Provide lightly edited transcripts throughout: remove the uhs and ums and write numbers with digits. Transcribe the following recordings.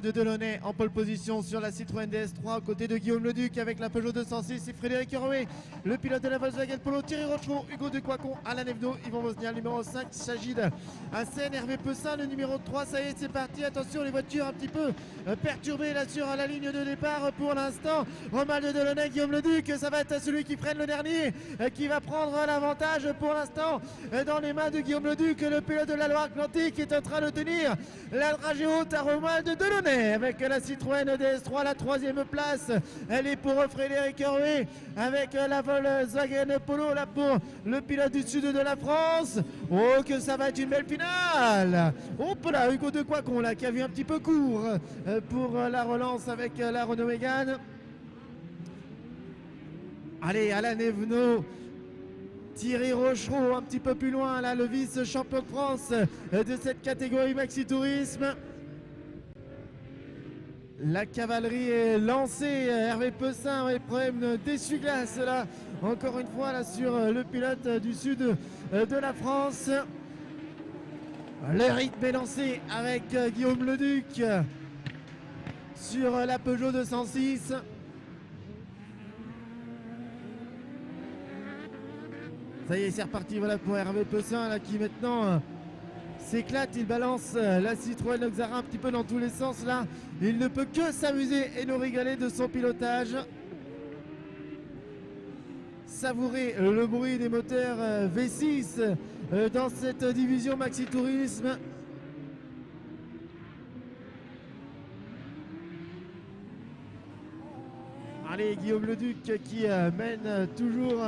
de Delaunay en pole position sur la Citroën DS3 aux côtés de Guillaume Leduc avec la Peugeot 206 et Frédéric Hervé, le pilote de la Volkswagen Polo, Thierry Rochereau, Hugo de Quacon, Alain Evno, Yvon Wozniak, numéro 5, Sagid Hassen, Hervé Pessin, le numéro 3, ça y est c'est parti, attention les voitures un petit peu perturbées là sur la ligne de départ pour l'instant. Romain de Delaunay, Guillaume Leduc, ça va être celui qui freine le dernier qui va prendre l'avantage pour l'instant dans les mains de Guillaume Leduc, le pilote de la Loire-Atlantique qui est en train de tenir la dragée haute à Romain de Delaunay avec la Citroën DS3, la troisième place elle est pour Frédéric Hervé avec la Volkswagen Polo là pour le pilote du sud de la France. Oh que ça va être une belle finale. Hop là, Hugo de Quacon là qui a vu un petit peu court pour la relance avec la Renault Mégane. Allez, Alain Evno, Thierry Rochereau un petit peu plus loin là, le vice-champion de France de cette catégorie Maxi Tourisme. La cavalerie est lancée, Hervé Pessin avec problème d'essuie-glace là, encore une fois là sur le pilote du sud de la France. Le rythme est lancé avec Guillaume Leduc sur la Peugeot 206. Ça y est, c'est reparti voilà pour Hervé Pessin là qui maintenant s'éclate, il balance la Citroën Xara un petit peu dans tous les sens là. Il ne peut que s'amuser et nous régaler de son pilotage. Savourer le bruit des moteurs V6 dans cette division Maxi Tourisme. Allez, Guillaume Leduc qui mène toujours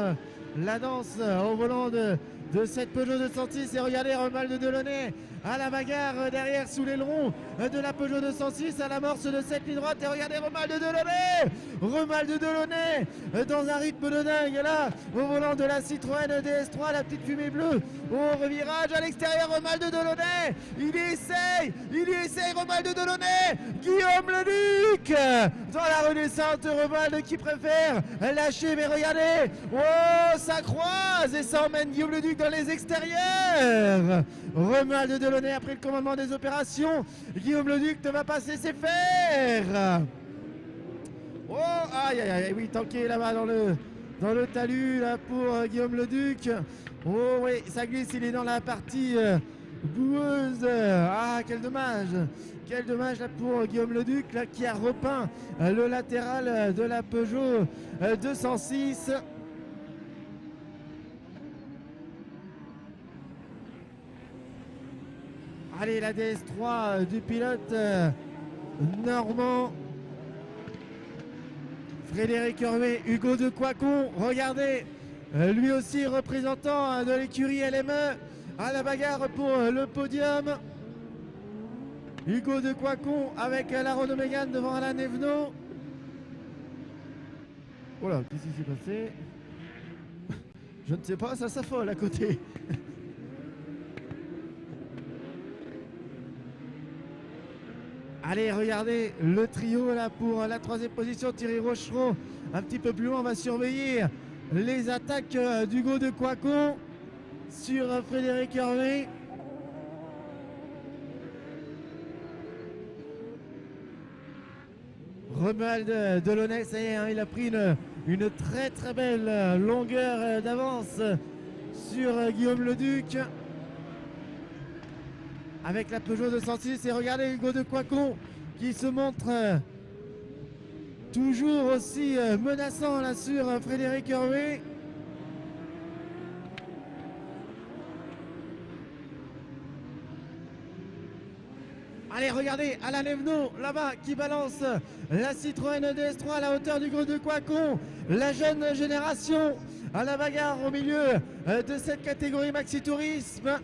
la danse au volant de cette Peugeot 206 et regardez Romain de Delaunay à la bagarre derrière sous l'aileron de la Peugeot 206 à l'amorce de cette ligne droite et regardez Romain de Delaunay dans un rythme de dingue là au volant de la Citroën DS3, la petite fumée bleue au revirage à l'extérieur. Romain de Delaunay, il y essaye Romain de Delaunay, Guillaume Leduc dans la redescente, Romain qui préfère lâcher mais regardez, oh ça croise et ça emmène Guillaume Leduc dans les extérieurs. Romain de Delaunay après le commandement des opérations, Guillaume Leduc ne va pas se laisser faire. Oh aïe aïe aïe, oui tanké là-bas dans le talus là pour Guillaume Leduc. Oh oui ça glisse, il est dans la partie boueuse. Ah quel dommage là pour Guillaume Leduc là qui a repeint le latéral de la Peugeot 206. Allez, la DS3 du pilote normand Frédéric Hervé, Hugo de Quacon, regardez, lui aussi représentant de l'écurie LME à la bagarre pour le podium. Hugo de Quacon avec la Renault Mégane devant Alain Evno. Oh là, qu'est-ce qui s'est passé? Je ne sais pas, ça s'affole à côté. Allez, regardez le trio là pour la troisième position. Thierry Rochereau un petit peu plus loin, on va surveiller les attaques d'Hugo de Quacon sur Frédéric Hervé. Romain de Delaunay, ça y est, hein, il a pris une très très belle longueur d'avance sur Guillaume Leduc avec la Peugeot 206 et regardez Hugo de Quacon qui se montre toujours aussi menaçant là sur Frédéric Hervé. Allez regardez Alain Evno là-bas qui balance la Citroën DS3 à la hauteur du gros de Quacon, la jeune génération à la bagarre au milieu de cette catégorie Maxi Tourisme.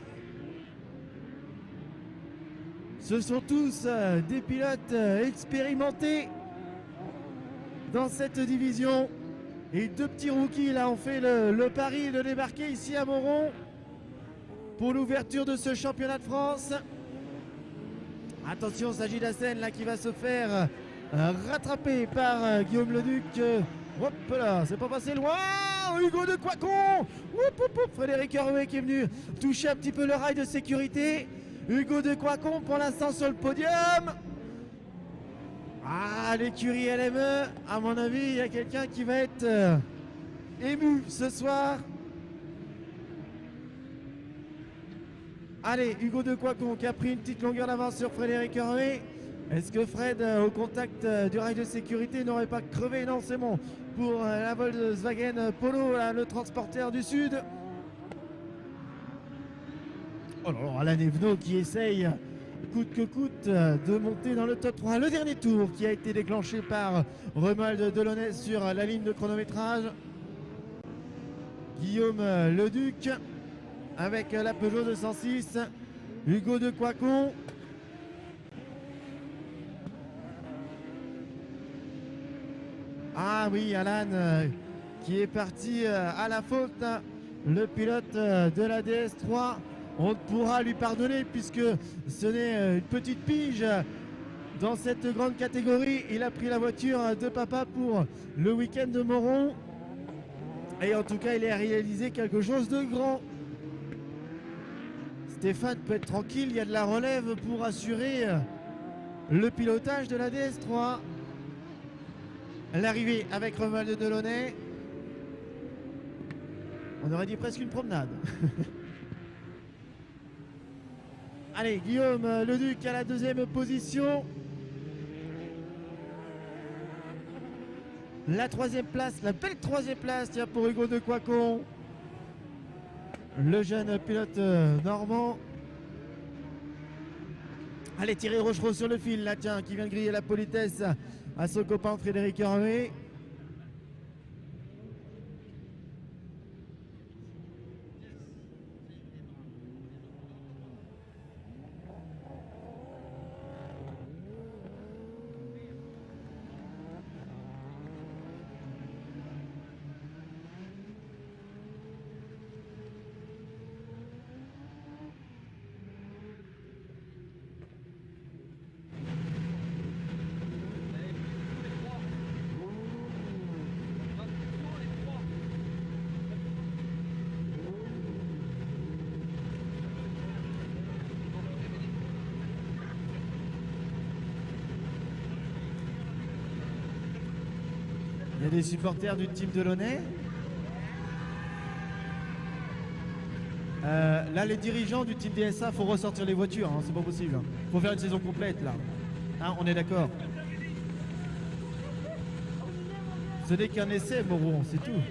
Ce sont tous des pilotes expérimentés dans cette division. Et deux petits rookies là ont fait le pari de débarquer ici à Moron pour l'ouverture de ce championnat de France. Attention, Sagid Hassen là qui va se faire rattraper par Guillaume Leduc. Hop là, c'est pas passé loin. Hugo de Quacon. Frédéric Hervé qui est venu toucher un petit peu le rail de sécurité. Hugo de Quacon pour l'instant sur le podium. à l'écurie LME, à mon avis, il y a quelqu'un qui va être ému ce soir. Allez, Hugo de Quacon qui a pris une petite longueur d'avance sur Frédéric Hervé. Est-ce que Fred, au contact du rail de sécurité, n'aurait pas crevé? Non, c'est bon. Pour la Volkswagen Polo, là, le transporteur du Sud. Oh là là, Alain Evenot qui essaye, coûte que coûte, de monter dans le top 3. Le dernier tour qui a été déclenché par Romuald Delaunay sur la ligne de chronométrage. Guillaume Leduc avec la Peugeot 206. Hugo de Quacon. Ah oui, Alan qui est parti à la faute. Le pilote de la DS3. On pourra lui pardonner puisque ce n'est une petite pige dans cette grande catégorie. Il a pris la voiture de papa pour le week-end de Moron. Et en tout cas, il a réalisé quelque chose de grand. Stéphane peut être tranquille, il y a de la relève pour assurer le pilotage de la DS3. L'arrivée avec Romuald Delaunay. On aurait dit presque une promenade. Allez, Guillaume Leduc à la deuxième position. La troisième place, la belle troisième place, tiens, pour Hugo de Quacon. Le jeune pilote normand. Allez, Thierry Rochereau sur le fil, là, tiens, qui vient de griller la politesse à son copain Frédéric Hervé. Il y a des supporters du team Delaunay. Là, les dirigeants du team DSA, faut ressortir les voitures, hein, c'est pas possible. Faut faire une saison complète là. Hein, on est d'accord. Ce n'est qu'un essai, Moron, c'est tout.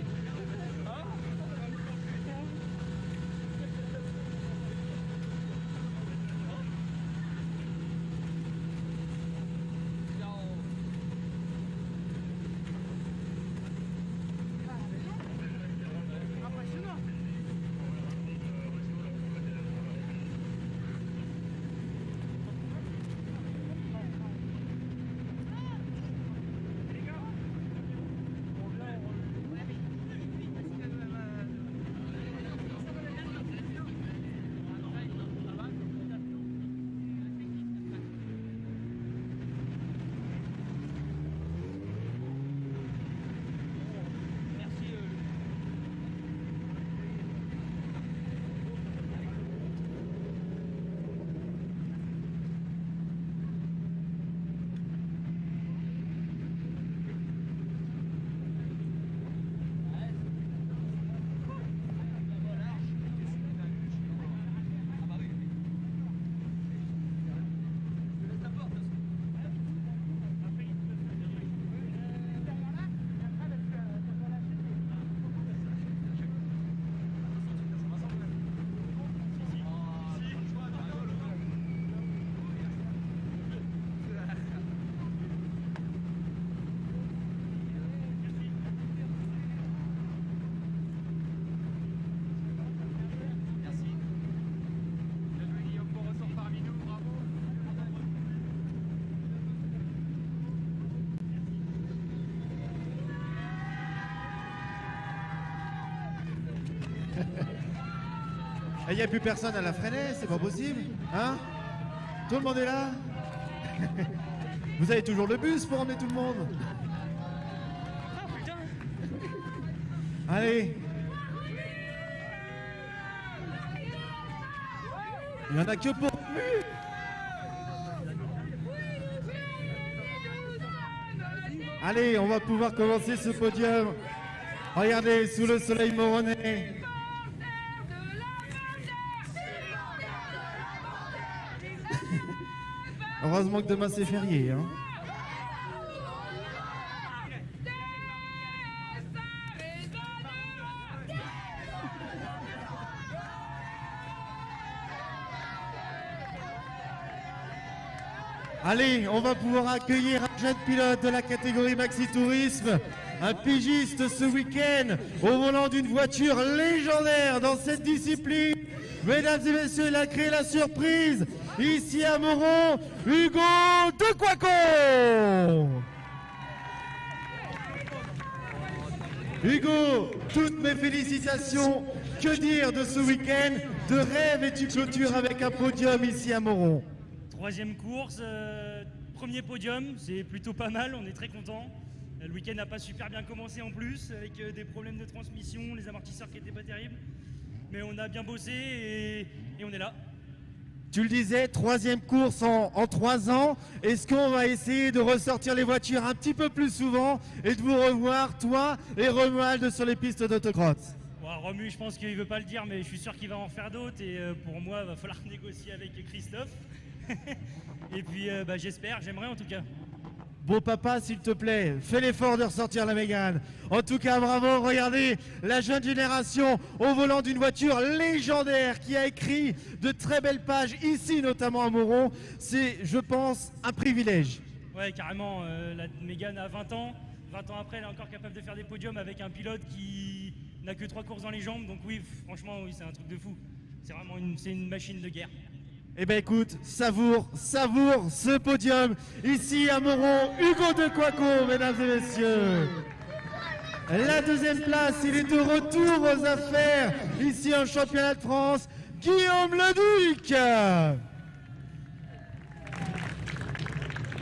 Il n'y a plus personne à la freiner, c'est pas possible. Hein? Tout le monde est là? Vous avez toujours le bus pour emmener tout le monde? Allez. Il n'y en a que pour... Allez, on va pouvoir commencer ce podium. Regardez, sous le soleil moronnais. Heureusement que demain c'est férié. Hein. Allez, on va pouvoir accueillir un jeune pilote de la catégorie Maxi Tourisme, un pigiste ce week-end au volant d'une voiture légendaire dans cette discipline. Mesdames et messieurs, il a créé la surprise ici à Mauron, Hugo de Quaco. Hugo, toutes mes félicitations. Que dire de ce week-end de rêve et tu clôtures avec un podium ici à Mauron. Troisième course, premier podium, c'est plutôt pas mal, on est très content. Le week-end n'a pas super bien commencé en plus, avec des problèmes de transmission, les amortisseurs qui n'étaient pas terribles. Mais on a bien bossé et on est là. Tu le disais, troisième course en 3 ans. Est-ce qu'on va essayer de ressortir les voitures un petit peu plus souvent et de vous revoir, toi et Romuald, sur les pistes d'autocross? Bon, Romu, je pense qu'il ne veut pas le dire, mais je suis sûr qu'il va en faire d'autres. Et pour moi, il va falloir négocier avec Christophe. Et puis j'espère, j'aimerais en tout cas. Beau papa, s'il te plaît, fais l'effort de ressortir la Mégane. En tout cas, bravo, regardez la jeune génération au volant d'une voiture légendaire qui a écrit de très belles pages ici, notamment à Mauron. C'est, je pense, un privilège. Ouais, carrément, la Mégane a 20 ans. 20 ans après, elle est encore capable de faire des podiums avec un pilote qui n'a que 3 courses dans les jambes. Donc oui, franchement, oui, c'est un truc de fou. C'est vraiment une machine de guerre. Eh bien écoute, savoure ce podium ici à Mauron, Hugo de Quaco, mesdames et messieurs. La deuxième place, il est de retour aux affaires ici en championnat de France, Guillaume Leduc.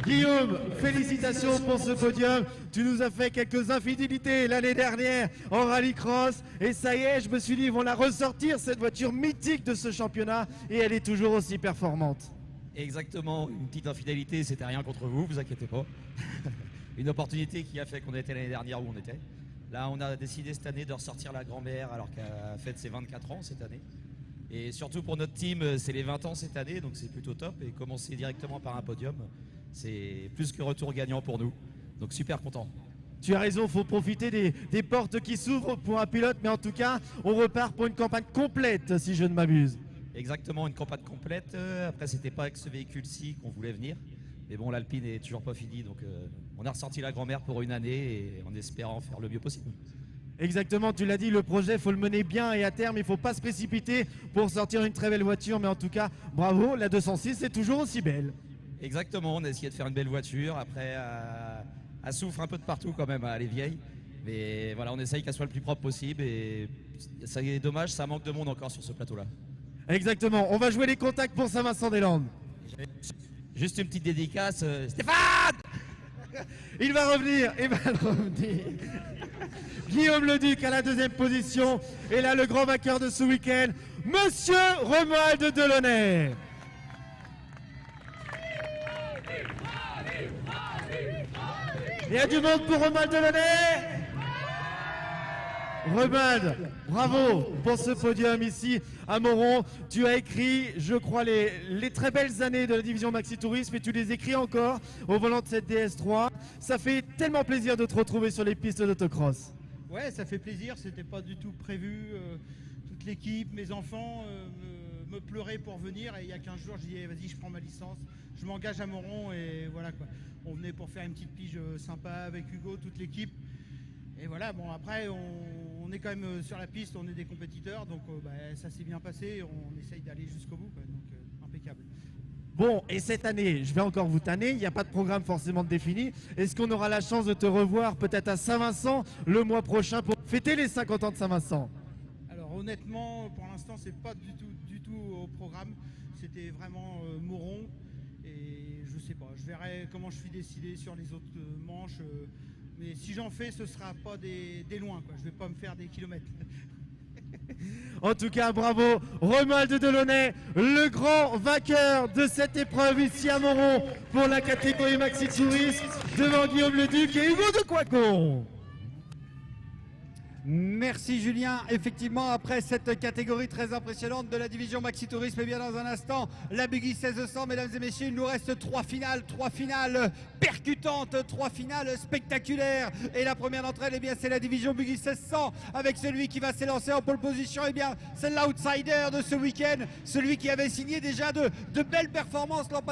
Guillaume, félicitations pour ce podium. Tu nous as fait quelques infidélités l'année dernière en rallycross. Et ça y est, je me suis dit, ils vont la ressortir, cette voiture mythique de ce championnat. Et elle est toujours aussi performante. Exactement, une petite infidélité, c'était rien contre vous, vous inquiétez pas. Une opportunité qui a fait qu'on était l'année dernière où on était. Là, on a décidé cette année de ressortir la grand-mère alors qu'elle a fait ses 24 ans cette année. Et surtout pour notre team, c'est les 20 ans cette année, donc c'est plutôt top. Et commencer directement par un podium, c'est plus que retour gagnant pour nous. Donc super content. Tu as raison, il faut profiter des portes qui s'ouvrent pour un pilote. Mais en tout cas, on repart pour une campagne complète, si je ne m'abuse. Exactement, une campagne complète. Après, c'était pas avec ce véhicule-ci qu'on voulait venir. Mais bon, l'Alpine est toujours pas finie. Donc on a ressorti la grand-mère pour une année et en espérant faire le mieux possible. Exactement, tu l'as dit, le projet, il faut le mener bien et à terme, il ne faut pas se précipiter pour sortir une très belle voiture. Mais en tout cas, bravo, la 206 est toujours aussi belle. Exactement, on a essayé de faire une belle voiture. Après, elle souffre un peu de partout quand même, elle est vieille. Mais voilà, on essaye qu'elle soit le plus propre possible. Et ça est dommage, ça manque de monde encore sur ce plateau-là. Exactement, on va jouer les contacts pour Saint-Vincent-des-Landes. Juste une petite dédicace, Stéphane. Il va revenir. Guillaume Leduc à la deuxième position. Et là, le grand vainqueur de ce week-end, Monsieur Romuald Delaunay. Il y a du monde pour Romuald Delaunay. Romuald, bravo pour ce podium ici à Mauron. Tu as écrit, je crois, les très belles années de la division Maxi Tourisme et tu les écris encore au volant de cette DS3. Ça fait tellement plaisir de te retrouver sur les pistes d'autocross. Ouais, ça fait plaisir, c'était pas du tout prévu. Toute l'équipe, mes enfants me pleuraient pour venir et il y a 15 jours, je dis vas-y, je prends ma licence, je m'engage à Mauron et voilà quoi. On venait pour faire une petite pige sympa avec Hugo, toute l'équipe. Et voilà, bon après on est quand même sur la piste, on est des compétiteurs, donc ça s'est bien passé, on essaye d'aller jusqu'au bout, quoi, donc impeccable. Bon, et cette année, je vais encore vous tanner, il n'y a pas de programme forcément défini. Est-ce qu'on aura la chance de te revoir peut-être à Saint-Vincent le mois prochain pour fêter les 50 ans de Saint-Vincent? Alors honnêtement, pour l'instant, c'est pas du tout au programme, c'était vraiment Mauron. Et je sais pas, je verrai comment je suis décidé sur les autres manches. Mais si j'en fais, ce sera pas des loin, quoi. Je vais pas me faire des kilomètres. En tout cas, bravo, Romuald Delaunay, le grand vainqueur de cette épreuve ici à Moron pour la catégorie Maxi Tourisme, devant Guillaume Leduc et Hugo de Coacon. Merci Julien. Effectivement, après cette catégorie très impressionnante de la division Maxi Tourisme, et bien dans un instant, la Buggy 1600, mesdames et messieurs, il nous reste trois finales percutantes, trois finales spectaculaires. Et la première d'entre elles, eh bien, c'est la division Buggy 1600 avec celui qui va s'élancer en pole position. Eh bien, c'est l'outsider de ce week-end, celui qui avait signé déjà de belles performances l'an passé.